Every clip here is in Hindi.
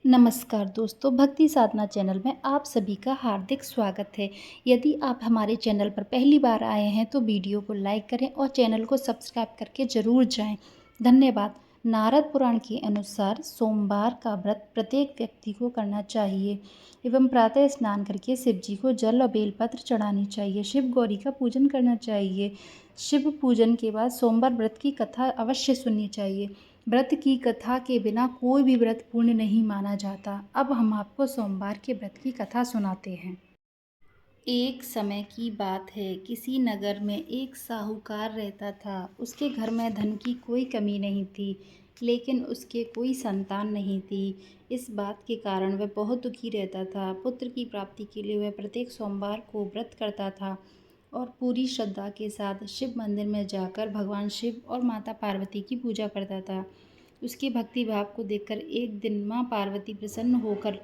नमस्कार दोस्तों, भक्ति साधना चैनल में आप सभी का हार्दिक स्वागत है। यदि आप हमारे चैनल पर पहली बार आए हैं तो वीडियो को लाइक करें और चैनल को सब्सक्राइब करके ज़रूर जाएं। धन्यवाद। नारद पुराण के अनुसार सोमवार का व्रत प्रत्येक व्यक्ति को करना चाहिए एवं प्रातः स्नान करके शिव जी को जल और बेलपत्र चढ़ानी चाहिए। शिव गौरी का पूजन करना चाहिए। शिव पूजन के बाद सोमवार व्रत की कथा अवश्य सुननी चाहिए। व्रत की कथा के बिना कोई भी व्रत पूर्ण नहीं माना जाता। अब हम आपको सोमवार के व्रत की कथा सुनाते हैं। एक समय की बात है, किसी नगर में एक साहूकार रहता था। उसके घर में धन की कोई कमी नहीं थी, लेकिन उसके कोई संतान नहीं थी। इस बात के कारण वह बहुत दुखी रहता था। पुत्र की प्राप्ति के लिए वह प्रत्येक सोमवार को व्रत करता था और पूरी श्रद्धा के साथ शिव मंदिर में जाकर भगवान शिव और माता पार्वती की पूजा करता था। उसके भक्ति भाव को देखकर एक दिन माँ पार्वती प्रसन्न होकर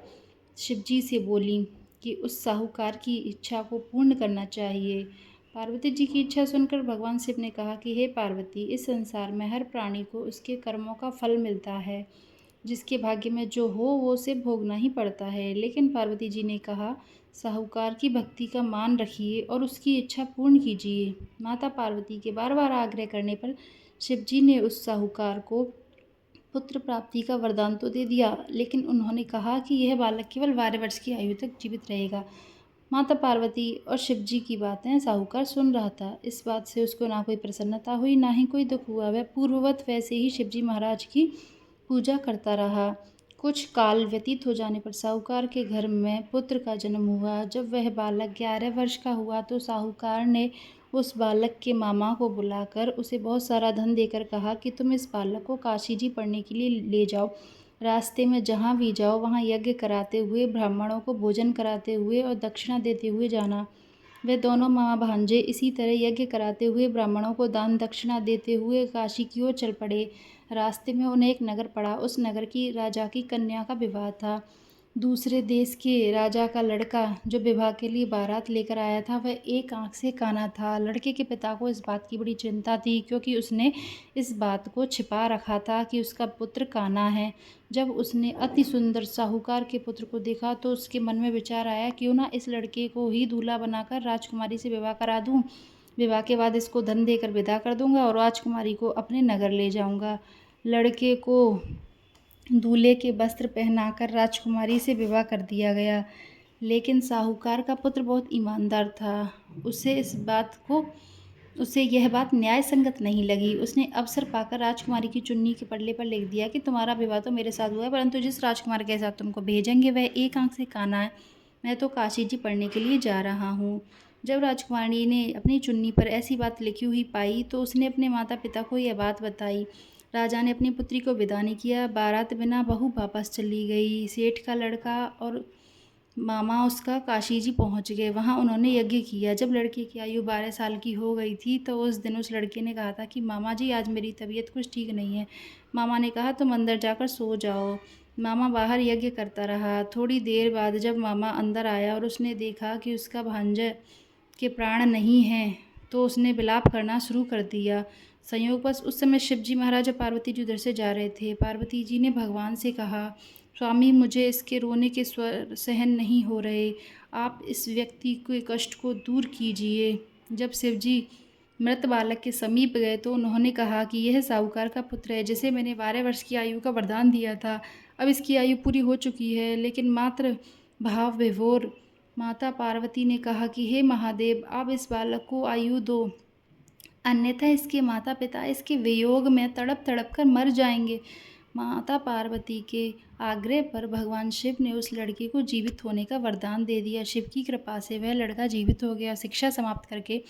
शिवजी से बोली कि उस साहूकार की इच्छा को पूर्ण करना चाहिए। पार्वती जी की इच्छा सुनकर भगवान शिव ने कहा कि हे पार्वती, इस संसार में हर प्राणी को उसके कर्मों का फल मिलता है। जिसके भाग्य में जो हो वो उसे भोगना ही पड़ता है। लेकिन पार्वती जी ने कहा, साहूकार की भक्ति का मान रखिए और उसकी इच्छा पूर्ण कीजिए। माता पार्वती के बार बार आग्रह करने पर शिवजी ने उस साहूकार को पुत्र प्राप्ति का वरदान तो दे दिया, लेकिन उन्होंने कहा कि यह बालक केवल 12 वर्ष की आयु तक जीवित रहेगा। माता पार्वती और शिवजी की बातें साहूकार सुन रहा था। इस बात से उसको ना कोई प्रसन्नता हुई, ना ही कोई दुख हुआ। वह पूर्ववत वैसे ही शिवजी महाराज की पूजा करता रहा। कुछ काल व्यतीत हो जाने पर साहूकार के घर में पुत्र का जन्म हुआ। जब वह बालक 11 वर्ष का हुआ तो साहूकार ने उस बालक के मामा को बुलाकर उसे बहुत सारा धन देकर कहा कि तुम इस बालक को काशी जी पढ़ने के लिए ले जाओ। रास्ते में जहाँ भी जाओ वहाँ यज्ञ कराते हुए, ब्राह्मणों को भोजन कराते हुए और दक्षिणा देते हुए जाना। वे दोनों मामा भांजे इसी तरह यज्ञ कराते हुए, ब्राह्मणों को दान दक्षिणा देते हुए काशी की ओर चल पड़े। रास्ते में उन्हें एक नगर पड़ा। उस नगर की राजा की कन्या का विवाह था। दूसरे देश के राजा का लड़का जो विवाह के लिए बारात लेकर आया था, वह एक आंख से काना था। लड़के के पिता को इस बात की बड़ी चिंता थी, क्योंकि उसने इस बात को छिपा रखा था कि उसका पुत्र काना है। जब उसने अति सुंदर साहूकार के पुत्र को देखा तो उसके मन में विचार आया, क्यों ना इस लड़के को ही दूल्हा बनाकर राजकुमारी से विवाह करा दूं। विवाह के बाद इसको धन देकर विदा कर दूंगा और राजकुमारी को अपने नगर ले जाऊंगा। लड़के को दूल्हे के वस्त्र पहनाकर राजकुमारी से विवाह कर दिया गया। लेकिन साहूकार का पुत्र बहुत ईमानदार था। उसे यह बात न्याय संगत नहीं लगी। उसने अवसर पाकर राजकुमारी की चुन्नी के पल्ले पर लिख दिया कि तुम्हारा विवाह तो मेरे साथ हुआ है, परंतु जिस राजकुमार के साथ तुमको भेजेंगे वह एक आंख से काना है। मैं तो काशी जी पढ़ने के लिए जा रहा हूँ। जब राजकुमारी ने अपनी चुन्नी पर ऐसी बात लिखी हुई पाई तो उसने अपने माता पिता को यह बात बताई। राजा ने अपनी पुत्री को विदा नहीं किया। बारात बिना बहू वापस चली गई। सेठ का लड़का और मामा उसका काशी जी पहुँच गए। वहाँ उन्होंने यज्ञ किया। जब लड़के की आयु 12 साल की हो गई थी तो उस दिन उस लड़के ने कहा था कि मामा जी, आज मेरी तबीयत कुछ ठीक नहीं है। मामा ने कहा, तुम अंदर जाकर सो जाओ। मामा बाहर यज्ञ करता रहा। थोड़ी देर बाद जब मामा अंदर आया और उसने देखा कि उसका भांजा के प्राण नहीं हैं, तो उसने विलाप करना शुरू कर दिया। संयोगवश उस समय शिवजी महाराज और पार्वती जी उधर से जा रहे थे। पार्वती जी ने भगवान से कहा, स्वामी, मुझे इसके रोने के स्वर सहन नहीं हो रहे। आप इस व्यक्ति के कष्ट को दूर कीजिए। जब शिवजी मृत बालक के समीप गए तो उन्होंने कहा कि यह साहूकार का पुत्र है, जिसे मैंने 12 वर्ष की आयु का वरदान दिया था। अब इसकी आयु पूरी हो चुकी है, लेकिन मात्र भाव विभोर माता पार्वती ने कहा कि हे महादेव, आप इस बालक को आयु दो, अन्यथा इसके माता पिता इसके वियोग में तड़प तड़प कर मर जाएंगे। माता पार्वती के आग्रह पर भगवान शिव ने उस लड़के को जीवित होने का वरदान दे दिया। शिव की कृपा से वह लड़का जीवित हो गया। शिक्षा समाप्त करके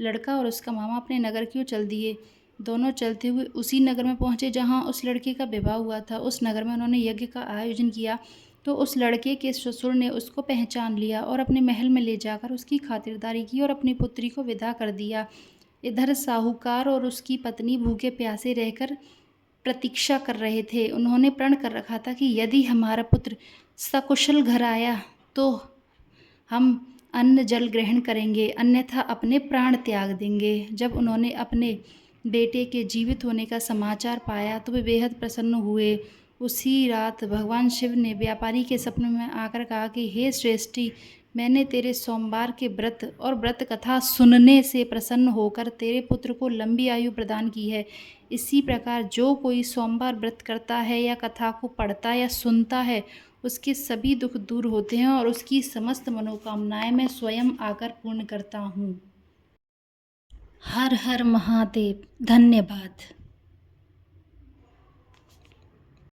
लड़का और उसका मामा अपने नगर की ओर चल दिए। दोनों चलते हुए उसी नगर में पहुंचे जहां उस लड़के का विवाह हुआ था। उस नगर में उन्होंने यज्ञ का आयोजन किया तो उस लड़के के ससुर ने उसको पहचान लिया और अपने महल में ले जाकर उसकी खातिरदारी की और अपनी पुत्री को विदा कर दिया। इधर साहूकार और उसकी पत्नी भूखे प्यासे रहकर प्रतीक्षा कर रहे थे। उन्होंने प्रण कर रखा था कि यदि हमारा पुत्र सकुशल घर आया तो हम अन्न जल ग्रहण करेंगे, अन्यथा अपने प्राण त्याग देंगे। जब उन्होंने अपने बेटे के जीवित होने का समाचार पाया तो वे बेहद प्रसन्न हुए। उसी रात भगवान शिव ने व्यापारी के सपने में आकर कहा कि हे श्रेष्ठी, मैंने तेरे सोमवार के व्रत और व्रत कथा सुनने से प्रसन्न होकर तेरे पुत्र को लंबी आयु प्रदान की है। इसी प्रकार जो कोई सोमवार व्रत करता है या कथा को पढ़ता या सुनता है, उसके सभी दुख दूर होते हैं और उसकी समस्त मनोकामनाएं मैं स्वयं आकर पूर्ण करता हूँ। हर हर महादेव। धन्यवाद।